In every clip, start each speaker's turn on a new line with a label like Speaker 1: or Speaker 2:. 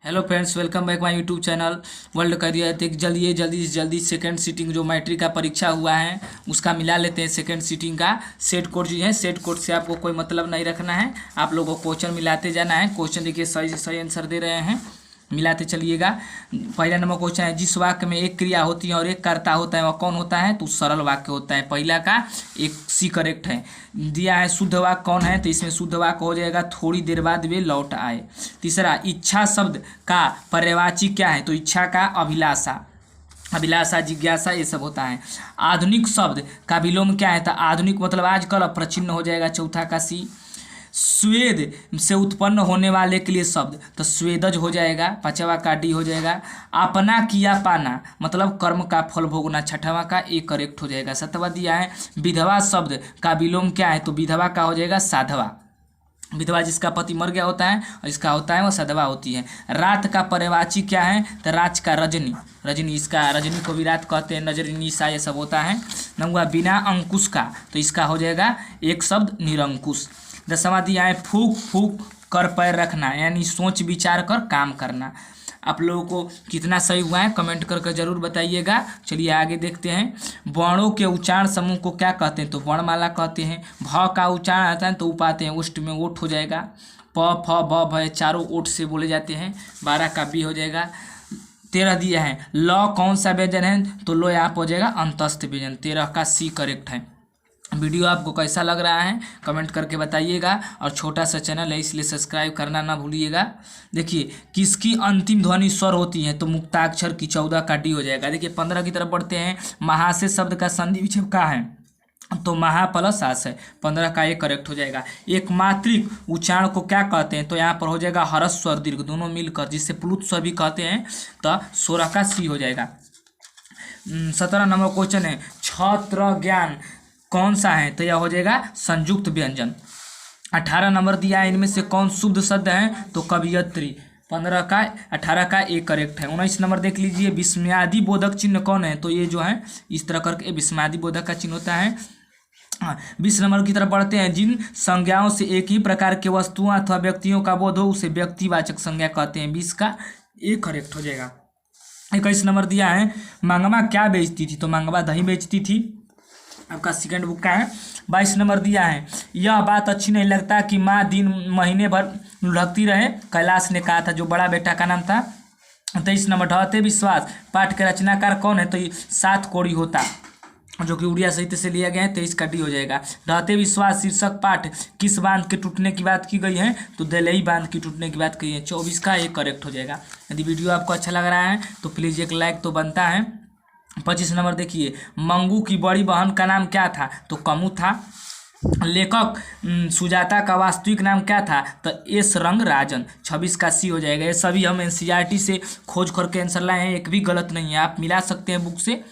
Speaker 1: Hello friends, welcome back my YouTube channel world career tech. जल्दी second sitting जो matric का परीक्षा हुआ है उसका मिला लेते हैं। सेकंड सीटिंग का सेट कोड जो है, सेट कोड से आपको कोई मतलब नहीं रखना है, आप लोगों को क्वेश्चन मिलाते जाना है। क्वेश्चन देखिए सही आंसर दे रहे हैं, मिलाते चलिएगा। पहला नंबर क्वेश्चन है, जिस वाक्य में एक क्रिया होती है और एक कर्ता होता है वह कौन होता है? तो सरल वाक्य होता है। पहला का एक सी करेक्ट है। दिया है शुद्ध वाक्य कौन है? तो इसमें शुद्ध वाक्य हो जाएगा थोड़ी देर बाद वे लौट आए। तीसरा, इच्छा शब्द का पर्यायवाची क्या है? तो इच्छा का अभिलाषा, अभिलाषा, जिज्ञासा, ये सब होता है। आधुनिक शब्द का विलोम क्या है? तो आधुनिक मतलब आजकल, अप्रचिन्न हो जाएगा चौथा का सी। स्वेद से उत्पन्न होने वाले के लिए शब्द, तो स्वेदज हो जाएगा। पांचवा का डी हो जाएगा। अपना किया पाना मतलब कर्म का फल भोगना, छठवा का ए करेक्ट हो जाएगा। सतवा दिया है विधवा शब्द का विलोम क्या है? तो विधवा का हो जाएगा साधवा। विधवा जिसका पति मर गया होता है और इसका होता है वो सधवा होती है। रात का पर्यायवाची क्या है? तो रात का रजनी, रजनी, इसका रजनी को भी रात कहते हैं, नजर, निशा, ये सब होता है। नौवा बिना अंकुश का, तो इसका हो जाएगा एक शब्द निरंकुश। दसवां दिया है फूक फूक कर पैर रखना, यानी सोच विचार कर काम करना। आप लोगों को कितना सही हुआ है कमेंट करके जरूर बताइएगा। चलिए आगे देखते हैं। वर्णों के उच्चारण समूह को क्या कहते हैं? तो वर्णमाला कहते हैं। भ का उच्चारण आता है तो उपाते हैं, उष्ट में ओठ हो जाएगा। प फ ब भ चारों ओठ से बोले जाते हैं। 12 का बी हो जाएगा। 13 दिया है ल कौन सा व्यंजन है? तो लो यहाँ पर हो जाएगा अंतस्थ व्यंजन। 13 का सी करेक्ट है। वीडियो आपको कैसा लग रहा है कमेंट करके बताइएगा, और छोटा सा चैनल है इसलिए सब्सक्राइब करना ना भूलिएगा। देखिए किसकी अंतिम ध्वनि स्वर होती है? तो मुक्ताक्षर की। 14 का डी हो जाएगा। देखिए 15 की तरफ बढ़ते हैं। महाशय शब्द का संधि विच्छेद का है? तो महा प्लस आस है। 15 का एक करेक्ट हो जाएगा। एक मात्रिक उच्चारण को क्या कहते हैं? तो यहाँ पर हो जाएगा हरस स्वर दीर्घ दोनों मिलकर, जिससे प्लुत स्वर भी कहते हैं। तो 16 का सी हो जाएगा। 17 नंबर क्वेश्चन है, छत्र ज्ञान कौन सा है? तो यह हो जाएगा संयुक्त व्यंजन। 18 नंबर दिया है, इनमें से कौन शुद्ध शब्द है? तो कवियत्री। 18 का एक करेक्ट है। 19 नंबर देख लीजिए, विस्मयादि बोधक चिन्ह कौन है? तो ये जो है इस तरह करके विस्मयादि बोधक का चिन्ह होता है। 20 नंबर की तरफ बढ़ते हैं। जिन संज्ञाओं से एक ही प्रकार के वस्तुओं अथवा व्यक्तियों का बोध हो उसे व्यक्तिवाचक संज्ञा कहते हैं। 20 का एक करेक्ट हो जाएगा। 21 नंबर दिया है, मंगवा क्या बेचती थी? तो मंगवा दही बेचती थी। आपका सेकंड बुक का है। 22 नंबर दिया है, यह बात अच्छी नहीं लगता कि माँ दिन महीने भर लुढ़कती रहे, कैलाश ने कहा था, जो बड़ा बेटा का नाम था। 23 नंबर ढहते विश्वास पाठ के रचनाकार कौन है? तो ये 7 कोड़ी होता, जो कि उड़िया साहित्य से लिया गया है। 23 का डी हो जाएगा। ढहते विश्वास शीर्षक पाठ किस बांध के टूटने की बात की गई है? तो दलई बांध की टूटने की बात की है। 24 का एक करेक्ट हो जाएगा। यदि वीडियो आपको अच्छा लग रहा है तो प्लीज़ एक लाइक तो बनता है। 25 नंबर देखिए, मंगू की बड़ी बहन का नाम क्या था? तो कमू था। लेखक सुजाता का वास्तविक नाम क्या था? तो एस रंगराजन। 26 का सी हो जाएगा। ये सभी हम एनसीईआरटी से खोज करके आंसर लाए हैं, एक भी गलत नहीं है, आप मिला सकते हैं बुक से।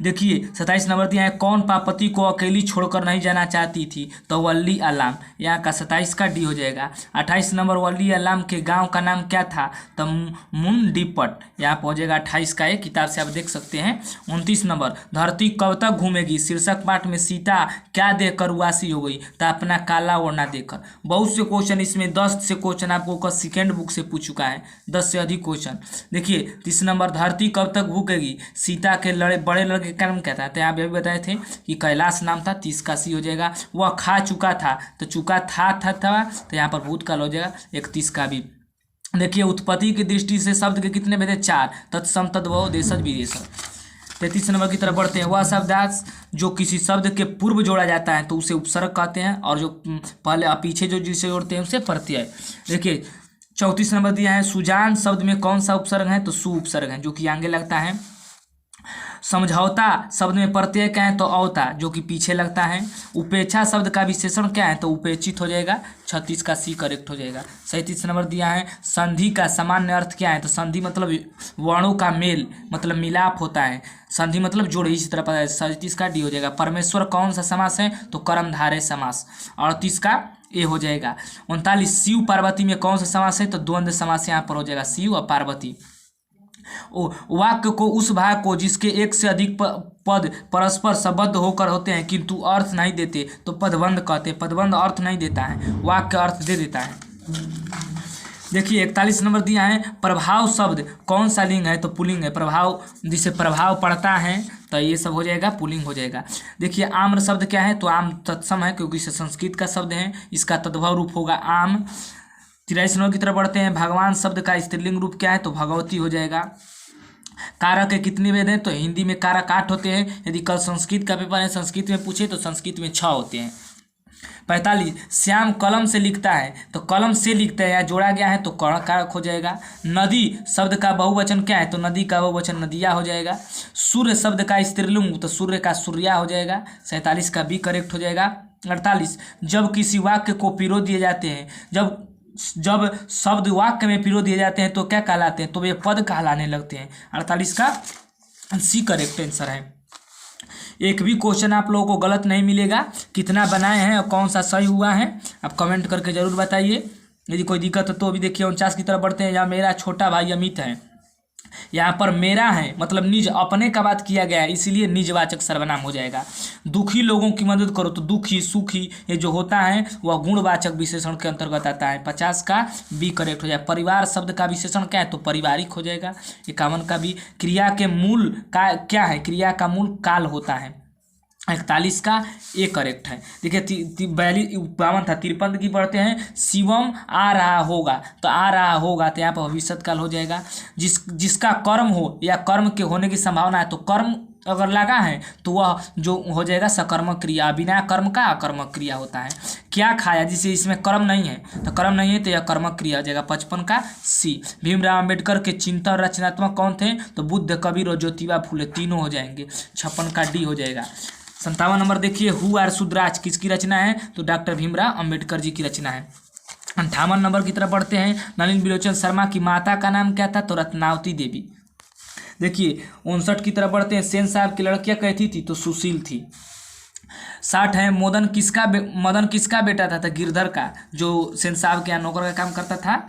Speaker 1: देखिए 27 नंबर दिया है, कौन पार्वती को अकेली छोड़कर नहीं जाना चाहती थी? तो वल्ली अलाम। यहाँ का 27 का डी हो जाएगा। 28 नंबर, वल्ली अलाम के गांव का नाम क्या था? तो मुंडीपट। यहाँ पर हो जाएगा 28 का, एक किताब से आप देख सकते हैं। 29 नंबर, धरती कब तक घूमेगी? शीर्षक पाठ में सीता क्या देखकर उदासी हो गई? तो अपना काला ओढ़ना देखकर। बहुत से क्वेश्चन इसमें, 10 से क्वेश्चन आपको सेकेंड बुक से पूछ चुका है, 10 से अधिक क्वेश्चन। देखिए 30 नंबर, धरती कब तक भूखेगी? सीता के बड़े लड़के का नाम क्या था? तो यहाँ भी बताए थे कि कैलाश नाम था। 30 का सी हो जाएगा। वह खा चुका था, तो चुका था तो यहाँ पर भूतकाल हो जाएगा। 31 का भी। देखिए उत्पत्ति की दृष्टि से शब्द के कितने भेद? 4, तत्सम तद्भव देशज विदेशज। 33 नंबर की तरफ बढ़ते हैं। वह शब्दांश जो किसी शब्द के पूर्व जोड़ा जाता है तो उसे उपसर्ग कहते हैं, और जो पहले पीछे जो जिसे जोड़ते हैं उसे प्रत्यय। देखिए 34 नंबर दिया है, सुजान शब्द में कौन सा उपसर्ग है? तो सु उपसर्ग है, जो कि आगे लगता है। समझौता शब्द में प्रत्यय क्या है? तो औता, जो कि पीछे लगता है। उपेक्षा शब्द का विशेषण क्या है? तो उपेक्षित हो जाएगा। 36 का सी करेक्ट हो जाएगा। 37 नंबर दिया है, संधि का सामान्य अर्थ क्या है? तो संधि मतलब वर्णों का मेल, मतलब मिलाप होता है। संधि मतलब जोड़े, इसी तरह पता है। 37 का डी हो जाएगा। परमेश्वर कौन सा समास है? तो कर्मधारय समास। 38 का ए हो जाएगा। 39, शिव पार्वती में कौन सा समास है? तो द्वंद्व समास यहाँ पर हो जाएगा, शिव और पार्वती। वाक्य को उस भाग को जिसके एक से अधिक पद परस्पर संबद्ध होकर होते हैं किंतु अर्थ नहीं देते तो पदबंध कहते हैं। पदबंध अर्थ नहीं देता है, वाक्य अर्थ दे देता है। देखिए 41 नंबर दिया है, प्रभाव शब्द कौन सा लिंग है, तो पुल्लिंग है। प्रभाव जिसे प्रभाव पड़ता है तो ये सब हो जाएगा पुल्लिंग हो जाएगा। देखिए आम्र शब्द क्या है, तो आम तत्सम है क्योंकि इसे संस्कृत का शब्द है, इसका तद्भव रूप होगा आम। 43 नंबर की तरफ बढ़ते हैं, भगवान शब्द का स्त्रीलिंग रूप क्या है, तो भगवती हो जाएगा। कारक के कितने वेद हैं, तो हिंदी में कारक 8 होते हैं। यदि कल संस्कृत का पेपर है, संस्कृत में पूछे तो संस्कृत में 6 होते हैं। 45 श्याम कलम से लिखता है, तो कलम से लिखता है या जोड़ा गया है तो कर्ण कारक हो जाएगा। नदी शब्द का बहुवचन क्या है, तो नदी का बहुवचन नदिया हो जाएगा। सूर्य शब्द का स्त्रीलिंग, तो सूर्य का सूर्या हो जाएगा। 47 का बी करेक्ट हो जाएगा। 48 जब किसी वाक्य को पिरो दिए जाते हैं, जब शब्द वाक्य में पिरो दिए जाते हैं तो क्या कहलाते हैं, तो वे पद कहलाने लगते हैं। 48 का सी करेक्ट आंसर है। एक भी क्वेश्चन आप लोगों को गलत नहीं मिलेगा। कितना बनाए हैं और कौन सा सही हुआ है आप कमेंट करके जरूर बताइए। यदि कोई दिक्कत हो तो अभी देखिए 49 की तरफ बढ़ते हैं। यहाँ मेरा छोटा भाई अमित है, यहाँ पर मेरा है मतलब निज अपने का बात किया गया है, इसीलिए निजवाचक सर्वनाम हो जाएगा। दुखी लोगों की मदद करो, तो दुखी सुखी ये जो होता है वह गुणवाचक विशेषण के अंतर्गत आता है। 50 का बी करेक्ट हो जाएगा। परिवार शब्द का विशेषण क्या है, तो पारिवारिक हो जाएगा। 51 का बी क्रिया के मूल का क्या है, क्रिया का मूल काल होता है। 41 का ए करेक्ट है। देखिए 52 था। 53 की पढ़ते हैं, शिवम आ रहा होगा, तो आ रहा होगा तो यहाँ पर भविष्य काल हो जाएगा। जिसका कर्म हो या कर्म के होने की संभावना है, तो कर्म अगर लगा है तो वह जो हो जाएगा सकर्मक क्रिया। बिना कर्म का अकर्मक क्रिया होता है। क्या खाया, जिसे इसमें कर्म नहीं है, तो कर्म नहीं है तो यह कर्मक क्रिया हो जाएगा। 55 का सी। भीमराव अम्बेडकर के चिंतन और रचनात्मक कौन थे, तो बुद्ध कबीर और ज्योतिबा फूले, तीनों हो जाएंगे। 56 का डी हो जाएगा। 57 नंबर देखिए, हु आर सुद्राज किसकी रचना है, तो डॉक्टर भीमराव अंबेडकर जी की रचना है। 58 नंबर की तरफ बढ़ते हैं। नलिन बिलोचन शर्मा की माता का नाम क्या था, तो रत्नावती देवी। देखिए 59 की तरफ बढ़ते हैं। सेन साहब की लड़कियां कैसी थी, तो सुशील थी। 60 है, मदन किसका बेटा था, तो गिरधर का, जो सेन साहब के यहाँ नौकर का काम करता था।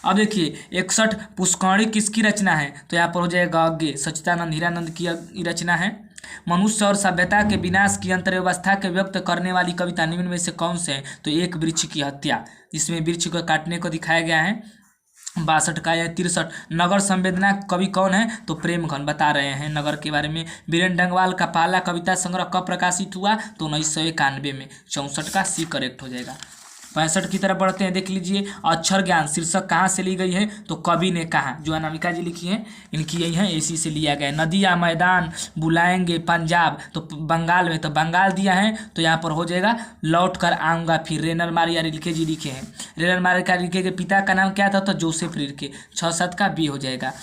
Speaker 1: अब देखिए 61 पुष्करणी किसकी रचना है, तो यहाँ पर हो जाएगा अज्ञे, सच्चिदानंद हीरानंद की रचना है। मनुष्य और सभ्यता के विनाश की अंतर्व्यवस्था के व्यक्त करने वाली कविता निम्न में से कौन से है, तो एक वृक्ष की हत्या, जिसमें वृक्ष को काटने को दिखाया गया है। 62 का या 63 नगर संवेदना कवि कौन है, तो प्रेमघन बता रहे हैं नगर के बारे में। बीरेन डंगवाल का पहला कविता संग्रह कब प्रकाशित हुआ, तो 1991 में। 64 का सी करेक्ट हो जाएगा। 65 की तरफ बढ़ते हैं। देख लीजिए अक्षर ज्ञान शीर्षक कहाँ से ली गई है, तो कवि ने कहा, जो अनामिका जी लिखी हैं इनकी यही है, इसी से लिया गया है। नदिया मैदान बुलाएंगे पंजाब, तो बंगाल में, तो बंगाल दिया है तो यहाँ पर हो जाएगा लौट कर आऊँगा फिर। रेनर मारिया रिल्के जी लिखे हैं। रेनर मारिया रिल्के के पिता का नाम क्या था, तो जोसेफ रिल्के। 67 का बी हो जाएगा।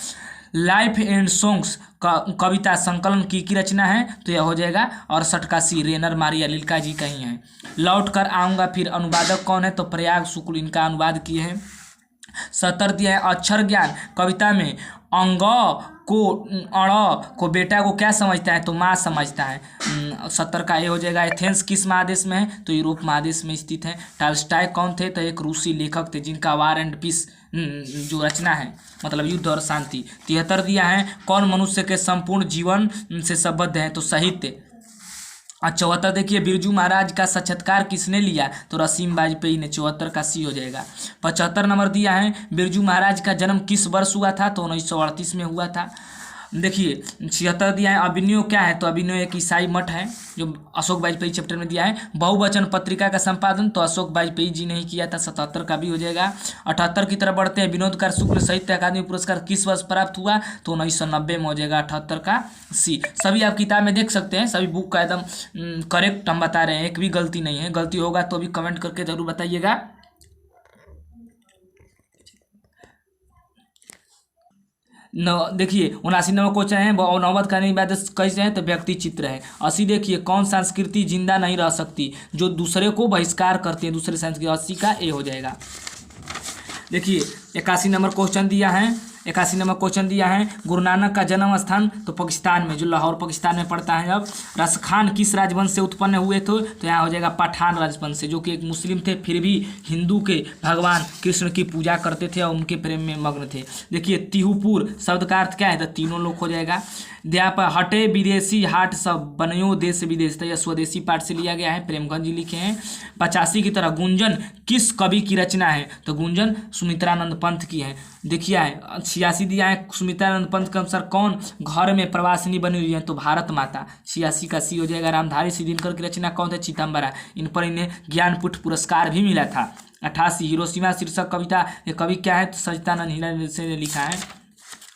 Speaker 1: लाइफ एंड सॉन्ग्स का कविता संकलन की रचना है, तो यह हो जाएगा। और 68 का सी रेनर मारिया रिल्का जी का ही है। लौट कर आऊँगा फिर अनुवादक कौन है, तो प्रयाग शुक्ल इनका अनुवाद किए हैं। 70 दिया है अक्षर ज्ञान कविता में अंग को अड़ को बेटा को क्या समझता है, तो माँ समझता है। 70 का ये हो जाएगा। एथेंस किस महादेश में है, तो यूरोप महादेश में स्थित है। टॉल्स्टॉय कौन थे, तो एक रूसी लेखक थे जिनका वार एंड पीस जो रचना है मतलब युद्ध और शांति। 73 दिया है कौन मनुष्य के संपूर्ण जीवन से संबद्ध है, तो साहित्य। 74 देखिए बिरजू महाराज का साक्षात्कार किसने लिया, तो रसीम वाजपेयी ने। 74 का सी हो जाएगा। 75 नंबर दिया है बिरजू महाराज का जन्म किस वर्ष हुआ था, तो 1938 में हुआ था। देखिए 76 दिया है अभिनव क्या है, तो अभिनव एक ईसाई मठ है जो अशोक वाजपेयी चैप्टर में दिया है। बहुवचन पत्रिका का संपादन तो अशोक वाजपेयी जी ने ही किया था। 77 का भी हो जाएगा। 78 की तरफ बढ़ते हैं। विनोदकार शुक्ल साहित्य अकादमी पुरस्कार किस वर्ष प्राप्त हुआ, तो 1990 में हो जाएगा। 78 का सी। सभी आप किताब में देख सकते हैं, सभी बुक का एकदम करेक्ट हम बता रहे हैं, एक भी गलती नहीं है। गलती होगा तो भी कमेंट करके जरूर बताइएगा। देखिए 79 नंबर क्वेश्चन है नौबत करने के बाद कैसे हैं, तो व्यक्ति चित्र है। 80 देखिए कौन संस्कृति जिंदा नहीं रह सकती, जो दूसरे को बहिष्कार करते हैं, दूसरे संस्कृति। 80 का ए हो जाएगा। देखिए 81 नंबर क्वेश्चन दिया है 81 नंबर क्वेश्चन दिया है, गुरु नानक का जन्म स्थान तो पाकिस्तान में, जो लाहौर पाकिस्तान में पड़ता है। अब रस खान किस राजवंश से उत्पन्न हुए थे, तो यहाँ हो जाएगा पठान राजवंश से, जो कि एक मुस्लिम थे फिर भी हिंदू के भगवान कृष्ण की पूजा करते थे और उनके प्रेम में मग्न थे। देखिए तिहुपुर शब्द का अर्थ क्या है, तो तीनों लोग हो जाएगा। यहाँ पर हटे विदेशी हाट सब बनियो देश विदेश, तो यह स्वदेशी पाठ से लिया गया है, प्रेमगंज जी लिखे हैं। 85 की तरह गुंजन किस कवि की रचना है, तो गुंजन सुमित्रानंद पंत की है। देखिए 86 दिया है, सुमित्रानंद पंत के अनुसार कौन घर में प्रवासिनी बनी हुई है, तो भारत माता। 86 का सी हो जाएगा। रामधारी सिद्धिनकर की रचना कौन थे, चिदम्बरा। इन पर इन्हें ज्ञानपीठ पुरस्कार भी मिला था। 88 हिरोशिमा शीर्षक कविता, ये कवि क्या है, तो सच्चिदानंद हीरा से लिखा है।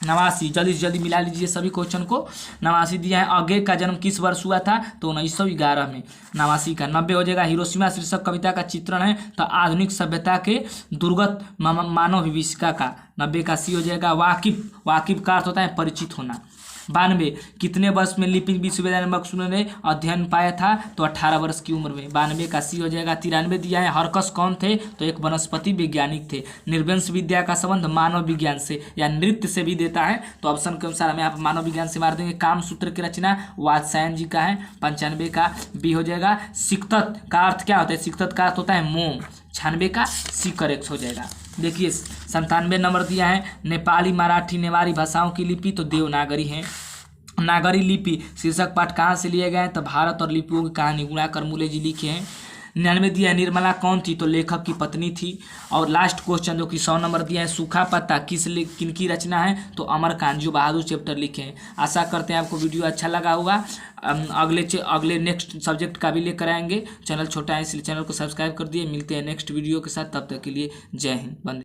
Speaker 1: 89 जल्दी से जल्दी मिला लीजिए सभी क्वेश्चन को। 89 दिया है, अगे का जन्म किस वर्ष हुआ था, तो 1911 में। 89 का 90 हो जाएगा, हिरोशिमा शीर्षक कविता का चित्रण है, तो आधुनिक सभ्यता के दुर्गत मानव विभीषिका का। 90 का सी हो जाएगा। वाकिफ का अर्थ होता है परिचित होना। 92 कितने वर्ष में लिपि विश्वविद्यालय मकसूद ने अध्ययन पाया था, तो 18 वर्ष की उम्र में। 92 का सी हो जाएगा। 93 दिया है, हरकस कौन थे, तो एक वनस्पति वैज्ञानिक थे। निर्वंश विद्या का संबंध मानव विज्ञान से या नृत्य से भी देता है, तो ऑप्शन के अनुसार हम यहाँ पर मानव विज्ञान से मार देंगे। काम सूत्र की रचना वात्स्यायन जी का है। 95 का बी हो जाएगा। सिक्तत का अर्थ क्या होता है, सिक्तत का अर्थ होता है मोम। 96 का सी करेक्ट हो जाएगा। देखिए 97 नंबर दिया है, नेपाली मराठी नेवारी भाषाओं की लिपि तो देवनागरी है। नागरी लिपि शीर्षक पाठ कहाँ से लिए गए हैं, तो भारत और लिपियों की कहानी गुणाकर मूले जी लिखे हैं। 99 दिया है, निर्मला कौन थी, तो लेखक की पत्नी थी। और लास्ट क्वेश्चन जो कि 100 नंबर दिया है, सूखा पत्ता किनकी रचना है, तो अमरकांत जो बहादुर चैप्टर लिखे हैं। आशा करते हैं आपको वीडियो अच्छा लगा होगा। अगले नेक्स्ट सब्जेक्ट का भी लेकर आएंगे। चैनल छोटा है इसलिए चैनल को सब्सक्राइब कर दिए। मिलते हैं नेक्स्ट वीडियो के साथ, तब तक के लिए जय हिंद।